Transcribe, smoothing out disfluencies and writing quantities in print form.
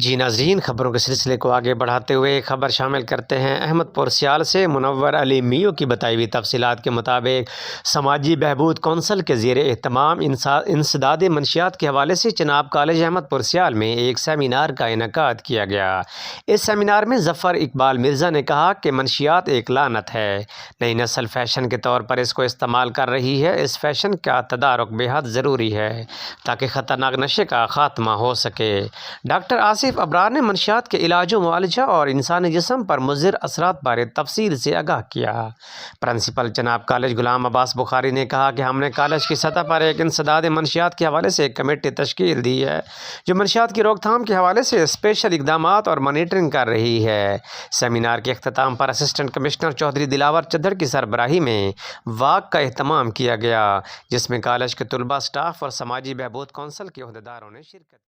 جی ناظرین، خبروں کے سلسلے کو آگے بڑھاتے ہوئے ایک خبر شامل کرتے ہیں۔ احمد پور سیال سے منور علی میو کی بتائی ہوئی تفصیلات کے مطابق سماجی بہبود کونسل کے زیر اہتمام انسداد منشیات کے حوالے سے چناب کالج احمد پور سیال میں ایک سیمینار کا انعقاد کیا گیا۔ اس سیمینار میں ظفر اقبال مرزا نے کہا کہ منشیات ایک لعنت ہے، نئی نسل فیشن کے طور پر اس کو استعمال کر رہی ہے۔ اس فیشن کا تدارک بے حد ضروری ہے تاکہ خطرناک نشے کا خاتمہ ہو سکے۔ ڈاکٹر آصف ابرار نے منشیات کے علاج و معالجہ اور انسانی جسم پر مضر اثرات بارے تفصیل سے آگاہ کیا۔ پرنسپل چناب کالج غلام عباس بخاری نے کہا کہ ہم نے کالج کی سطح پر ایک انسداد منشیات کے حوالے سے ایک کمیٹی تشکیل دی ہے جو منشیات کی روک تھام کے حوالے سے اسپیشل اقدامات اور مانیٹرنگ کر رہی ہے۔ سیمینار کے اختتام پر اسسٹنٹ کمشنر چودھری دلاور چدھر کی سربراہی میں واک کا اہتمام کیا گیا، جس میں کالج کے طلباء، سٹاف اور سماجی بہبود کونسل کے عہدیداروں نے شرکت کی۔